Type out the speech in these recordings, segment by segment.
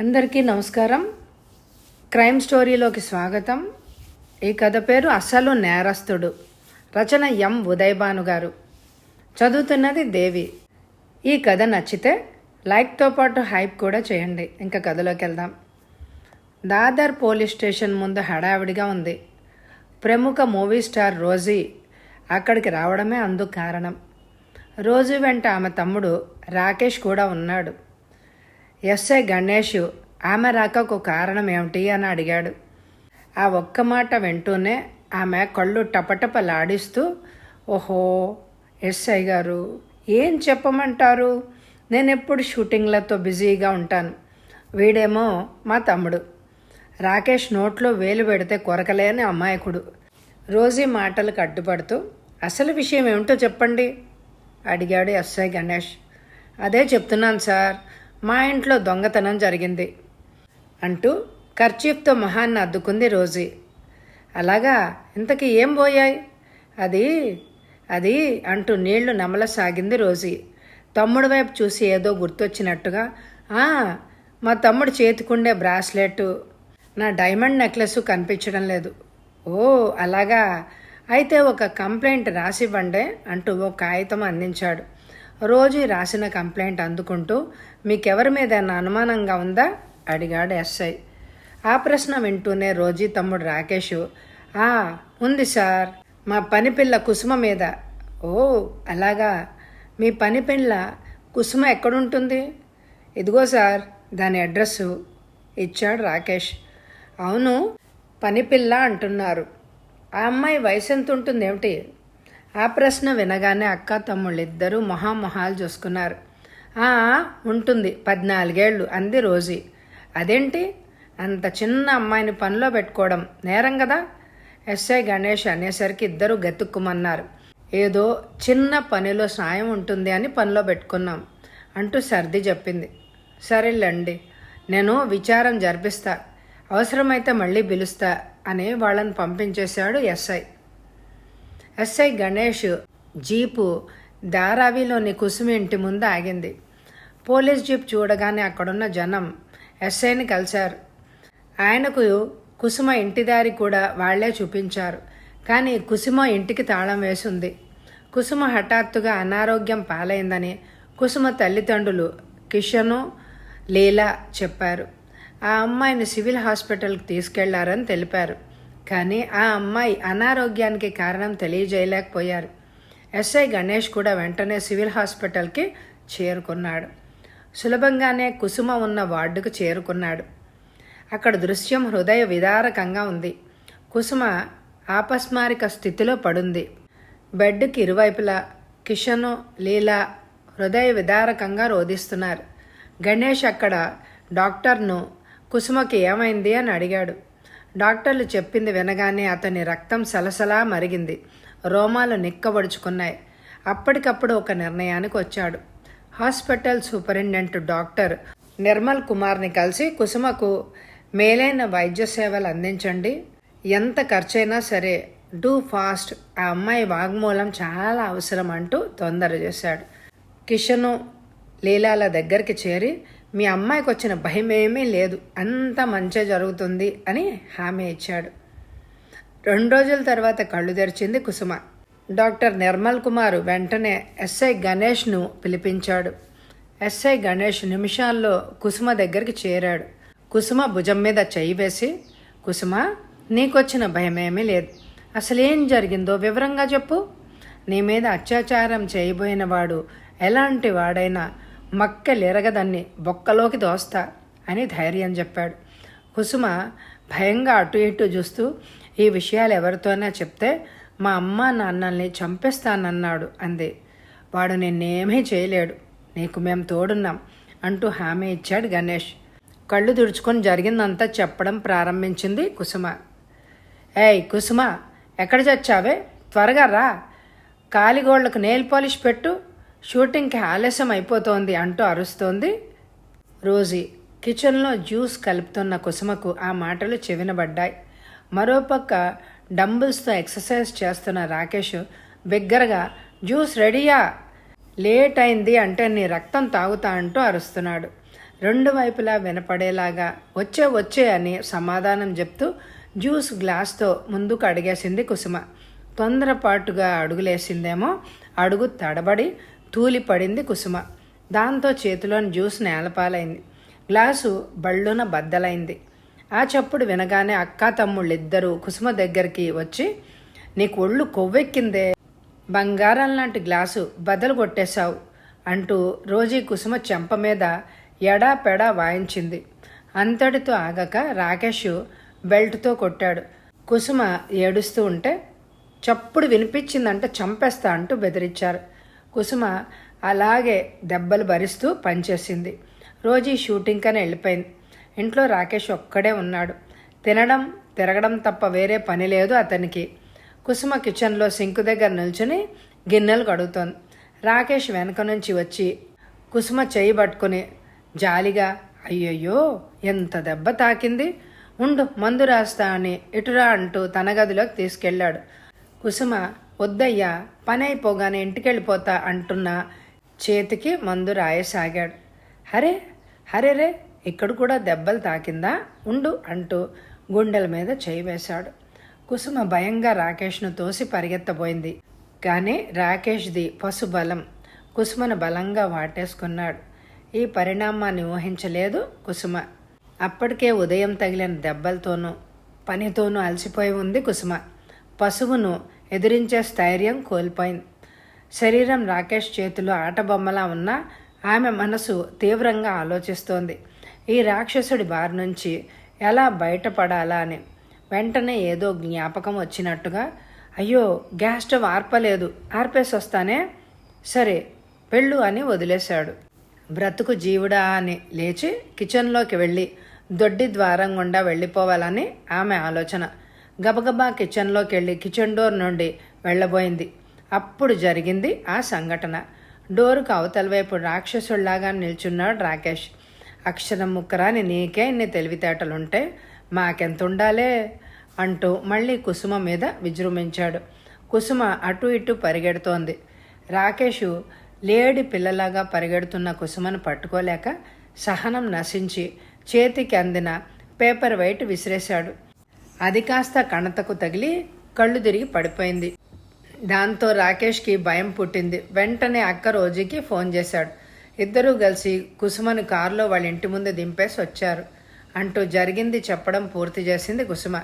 అందరికీ నమస్కారం. క్రైమ్ స్టోరీలోకి స్వాగతం. ఈ కథ పేరు అసలు నేరస్తుడు. రచన ఎం ఉదయభాను గారు. చదువుతున్నది దేవి. ఈ కథ నచ్చితే లైక్తో పాటు హైప్ కూడా చేయండి. ఇంకా కథలోకి వెళ్దాం. దాదర్ పోలీస్ స్టేషన్ ముందు హడావిడిగా ఉంది. ప్రముఖ మూవీ స్టార్ రోజీ అక్కడికి రావడమే అందుకు కారణం. రోజీ వెంట ఆమె తమ్ముడు రాకేష్ కూడా ఉన్నాడు. ఎస్ఐ గణేష్ ఆమె రాకకు కారణం ఏమిటి అని అడిగాడు. ఆ ఒక్క మాట వింటూనే ఆమె కళ్ళు టపటపలాడిస్తూ, ఓహో ఎస్ఐ గారు, ఏం చెప్పమంటారు, నేను ఎప్పుడు షూటింగ్లతో బిజీగా ఉంటాను. వీడేమో మా తమ్ముడు. రాకేష్ నోట్లో వేలు పెడితే కొరకలేని అమాయకుడు. రోజీ మాటలకు అడ్డుపడుతూ, అసలు విషయం ఏమిటో చెప్పండి అడిగాడు ఎస్ఐ గణేష్. అదే చెప్తున్నాను సార్, మా ఇంట్లో దొంగతనం జరిగింది అంటూ కర్చీఫ్తో మొహాన్ని అద్దుకుంది రోజీ. అలాగా, ఇంతకీ ఏం పోయాయి? అది అంటూ నీళ్లు నమలసాగింది రోజీ. తమ్ముడి వైపు చూసి ఏదో గుర్తొచ్చినట్టుగా, మా తమ్ముడు చేతికుండే బ్రాస్లెట్, నా డైమండ్ నెక్లెస్ కనిపించడం లేదు. ఓ అలాగా, అయితే ఒక కంప్లైంట్ రాసివ్వండి అంటూ ఓ కాగితం అందించాడు. రోజు రాసిన కంప్లైంట్ అందుకుంటూ, మీకెవరి మీద అనుమానంగా ఉందా అడిగాడు ఎస్ఐ. ఆ ప్రశ్న వింటూనే రోజీ తమ్ముడు రాకేష్, ఉంది సార్, మా పనిపిల్ల కుసుమ మీద. ఓ అలాగా, మీ పనిపిల్ల కుసుమ ఎక్కడుంటుంది? ఇదిగో సార్ దాని అడ్రస్సు ఇచ్చాడు రాకేష్. అవును, పనిపిల్ల అంటున్నారు, ఆ అమ్మాయి వయసు ఎంత ఉంటుంది ఏమిటి? ఆ ప్రశ్న వినగానే అక్క తమ్ముళ్ళిద్దరూ మొహాలు చూసుకున్నారు. ఉంటుంది 14 ఏళ్ళు అంది రోజీ. అదేంటి, అంత చిన్న అమ్మాయిని పనిలో పెట్టుకోవడం నేరం కదా? ఎస్ఐ గణేష్ అనేసరికి ఇద్దరు గతుక్కుమన్నారు. ఏదో చిన్న పనిలో సాయం ఉంటుంది అని పనిలో పెట్టుకున్నాం అంటూ సర్ది చెప్పింది. సరేలేండి, నేను విచారం జరిపిస్తా, అవసరమైతే మళ్ళీ పిలుస్తా అని వాళ్ళని పంపించేశాడు ఎస్ఐ. ఎస్ఐ గణేష్ జీపు ధారావిలోని కుసుమ ఇంటి ముందు ఆగింది. పోలీస్ జీప్ చూడగానే అక్కడున్న జనం ఎస్ఐని కలిశారు. ఆయనకు కుసుమ ఇంటి దారి కూడా వాళ్లే చూపించారు. కానీ కుసుమ ఇంటికి తాళం వేసింది. కుసుమ హఠాత్తుగా అనారోగ్యం పాలైందని కుసుమ తల్లిదండ్రులు కిషను, లీలా చెప్పారు. ఆ అమ్మాయిని సివిల్ హాస్పిటల్కి తీసుకెళ్లారని తెలిపారు. కానీ ఆ అమ్మాయి అనారోగ్యానికి కారణం తెలియజేయలేకపోయారు. ఎస్ఐ గణేష్ కూడా వెంటనే సివిల్ హాస్పిటల్కి చేరుకున్నాడు. సులభంగానే కుసుమ ఉన్న వార్డుకు చేరుకున్నాడు. అక్కడ దృశ్యం హృదయ విదారకంగా ఉంది. కుసుమ ఆపస్మారిక స్థితిలో పడుంది. బెడ్కి ఇరువైపులా కిషను, లీలా హృదయ విదారకంగా రోధిస్తున్నారు. గణేష్ అక్కడ డాక్టర్ను కుసుమకి ఏమైంది అని అడిగాడు. డాక్టర్లు చెప్పింది వినగానే అతని రక్తం సలసలా మరిగింది. రోమాలు నిక్కబడుచుకున్నాయి. అప్పటికప్పుడు ఒక నిర్ణయానికి వచ్చాడు. హాస్పిటల్ సూపరింటెండెంట్ డాక్టర్ నిర్మల్ కుమార్ని కలిసి కుసుమకు మేలైన వైద్య సేవలు అందించండి, ఎంత ఖర్చైనా సరే, డూ ఫాస్ట్, ఆ అమ్మాయి వాగ్మూలం చాలా అవసరం అంటూ తొందర చేశాడు. కిషను, లీలాల దగ్గరికి చేరి, మీ అమ్మాయికి వచ్చిన భయమేమీ లేదు, అంత మంచి జరుగుతుంది అని హామీ ఇచ్చాడు. 2 రోజుల తర్వాత కళ్ళు తెరిచింది కుసుమ. డాక్టర్ నిర్మల్ కుమార్ వెంటనే ఎస్ఐ గణేష్ను పిలిపించాడు. ఎస్ఐ గణేష్ నిమిషాల్లో కుసుమ దగ్గరికి చేరాడు. కుసుమ భుజం మీద చెయ్యి వేసి, కుసుమ, నీకొచ్చిన భయమేమీ లేదు, అసలేం జరిగిందో వివరంగా చెప్పు. నీ మీద అత్యాచారం చేయబోయిన వాడు ఎలాంటి వాడైనా మక్కెలిరగదన్ని బొక్కలోకి దోస్తా అని ధైర్యం చెప్పాడు. కుసుమ భయంగా అటు ఇటు చూస్తూ, ఈ విషయాలు ఎవరితోనే చెప్తే మా అమ్మ నాన్నల్ని చంపేస్తానన్నాడు అంది. వాడు నిన్నేమీ చేయలేడు, నీకు మేము తోడున్నాం అంటూ హామీ ఇచ్చాడు గణేష్. కళ్ళు తుడుచుకొని జరిగిందంతా చెప్పడం ప్రారంభించింది కుసుమ. ఏయ్ కుసుమ, ఎక్కడ చచ్చావే, త్వరగా రా, కాలిగోళ్లకు నెయిల్ పాలిష్ పెట్టు, షూటింగ్కి ఆలస్యం అయిపోతోంది అంటూ అరుస్తోంది రోజీ. కిచెన్లో జ్యూస్ కలుపుతున్న కుసుమకు ఆ మాటలు చెవినబడ్డాయి. మరోపక్క డంబుల్స్తో ఎక్సర్సైజ్ చేస్తున్న రాకేష్ బిగ్గరగా, జ్యూస్ రెడీయా, లేట్ అయింది అంటే నీ రక్తం తాగుతా అంటూ అరుస్తున్నాడు. రెండు వైపులా వినపడేలాగా వచ్చే వచ్చే అని సమాధానం చెప్తూ జ్యూస్ గ్లాస్తో ముందుకు అడిగేసింది కుసుమ. తొందరపాటుగా అడుగులేసిందేమో, అడుగు తడబడి తూలిపడింది కుసుమ. దాంతో చేతిలోని జ్యూస్ నేలపాలైంది. గ్లాసు బళ్ళున బద్దలైంది. ఆ చప్పుడు వినగానే అక్కా తమ్ముళ్ళిద్దరూ కుసుమ దగ్గరికి వచ్చి, నీకు ఒళ్ళు కొవ్వెక్కిందే, బంగారం లాంటి గ్లాసు బద్దలు కొట్టేశావు అంటూ రోజీ కుసుమ చెంప మీద ఎడాపెడా వాయించింది. అంతటితో ఆగక రాకేష్ బెల్ట్తో కొట్టాడు. కుసుమ ఏడుస్తూ ఉంటే చప్పుడు వినిపించిందంటే చంపేస్తా అంటూ బెదిరించారు. కుసుమ అలాగే దెబ్బలు భరిస్తూ పనిచేసింది. రోజీ షూటింగ్కని వెళ్ళిపోయింది. ఇంట్లో రాకేష్ ఒక్కడే ఉన్నాడు. తినడం తిరగడం తప్ప వేరే పని లేదు అతనికి. కుసుమ కిచెన్లో సింకు దగ్గర నిల్చుని గిన్నెలు కడుగుతోంది. రాకేష్ వెనక నుంచి వచ్చి కుసుమ చెయ్యి పట్టుకుని జాలిగా, అయ్యయ్యో ఎంత దెబ్బ తాకింది, ఉండు మందు రాస్తా అని ఇటురా అంటూ తన గదిలోకి తీసుకెళ్లాడు. కుసుమ, వద్దయ్యా, పని అయిపోగానే ఇంటికెళ్ళిపోతా అంటున్న చేతికి మందు రాయసాగాడు. హరే హరేరే, ఇక్కడ కూడా దెబ్బలు తాకిందా, ఉండు అంటూ గుండెల మీద చేయి వేశాడు. కుసుమ భయంగా రాకేష్ను తోసి పరిగెత్తబోయింది. కానీ రాకేష్ది పశుబలం కుసుమను బలంగా వాటేసుకున్నాడు. ఈ పరిణామాన్ని ఊహించలేదు కుసుమ. అప్పటికే ఉదయం తగిలిన దెబ్బలతోనూ పనితోనూ అలసిపోయి ఉంది కుసుమ. పశువును ఎదిరించే స్థైర్యం కోల్పోయింది. శరీరం రాకేష్ చేతిలో ఆటబొమ్మలా ఉన్నా ఆమె మనసు తీవ్రంగా ఆలోచిస్తోంది. ఈ రాక్షసుడి బారి నుంచి ఎలా బయటపడాలా అని. వెంటనే ఏదో జ్ఞాపకం వచ్చినట్టుగా, అయ్యో గ్యాస్ స్టవ్ ఆర్పలేదు, ఆర్పేసి వస్తానే, సరే వెళ్ళు అని వదిలేశాడు. బ్రతుకు జీవుడా అని లేచి కిచెన్లోకి వెళ్ళి దొడ్డి ద్వారం గుండా వెళ్ళిపోవాలని ఆమె ఆలోచన. గబగబా కిచెన్లోకి వెళ్ళి కిచెన్ డోర్ నుండి వెళ్ళబోయింది. అప్పుడు జరిగింది ఆ సంఘటన. డోరుకు అవతల వైపు రాక్షసుళ్లాగా నిల్చున్నాడు రాకేష్. అక్షరం ముక్కరాని నీకే ఇన్ని తెలివితేటలుంటే మాకెంత ఉండాలే అంటూ మళ్ళీ కుసుమ మీద విజృంభించాడు. కుసుమ అటు ఇటు పరిగెడుతోంది. రాకేషు లేడి పిల్లలాగా పరిగెడుతున్న కుసుమను పట్టుకోలేక సహనం నశించి చేతికి అందిన పేపర్ వైట్ విసిరేశాడు. అది కాస్త కణతకు తగిలి కళ్ళు తిరిగి పడిపోయింది. దాంతో రాకేష్కి భయం పుట్టింది. వెంటనే అక్క రోజీకి ఫోన్ చేశాడు. ఇద్దరూ కలిసి కుసుమను కారులో వాళ్ళ ఇంటి ముందు దింపేసి వచ్చారు అంటూ జరిగింది చెప్పడం పూర్తి చేసింది కుసుమ.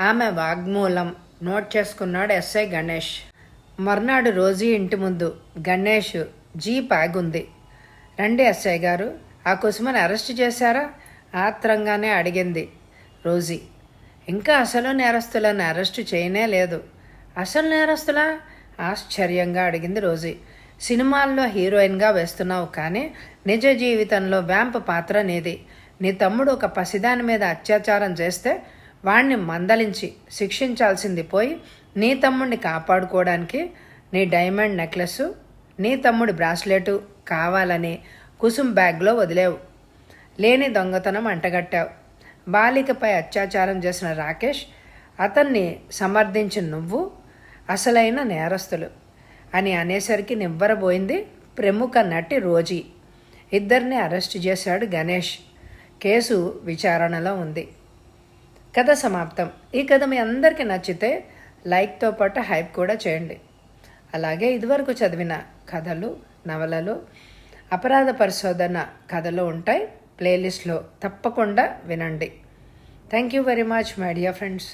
ఆమె వాగ్మూలం నోట్ చేసుకున్నాడు ఎస్ఐ గణేష్. మర్నాడు రోజీ ఇంటి ముందు గణేష్ జీప్ ఆగుంది. రండి ఎస్ఐ గారు, ఆ కుసుమని అరెస్ట్ చేశారా ఆత్రంగానే అడిగింది రోజీ. ఇంకా అసలు నేరస్తులను అరెస్టు చేయనే లేదు. అసలు నేరస్తులా ఆశ్చర్యంగా అడిగింది రోజీ. సినిమాల్లో హీరోయిన్గా వేస్తున్నావు కానీ నిజ జీవితంలో వ్యాంప్ పాత్ర నీది. నీ తమ్ముడు ఒక పసిదాని మీద అత్యాచారం చేస్తే వాణ్ణి మందలించి శిక్షించాల్సింది పోయి నీ తమ్ముడిని కాపాడుకోవడానికి నీ డైమండ్ నెక్లెస్, నీ తమ్ముడి బ్రాస్లెటు కావాలని కుసుమ్ బ్యాగ్లో వదిలేవు. లేని దొంగతనం అంటగట్టావు. బాలికపై అత్యాచారం చేసిన రాకేష్, అతన్ని సమర్థించిన నువ్వు అసలైన నేరస్తులు అని అనేసరికి నివ్వరబోయింది ప్రముఖ నటి రోజీ. ఇద్దరిని అరెస్టు చేశాడు గణేష్. కేసు విచారణలో ఉంది. కథ సమాప్తం. ఈ కథ మీ అందరికీ నచ్చితే లైక్తో పాటు హైప్ కూడా చేయండి. అలాగే ఇదివరకు చదివిన కథలు, నవలలు, అపరాధ పరిశోధన కథలు ఉంటాయి ప్లేలిస్ట్లో, తప్పకుండా వినండి. Thank you very much my dear friends.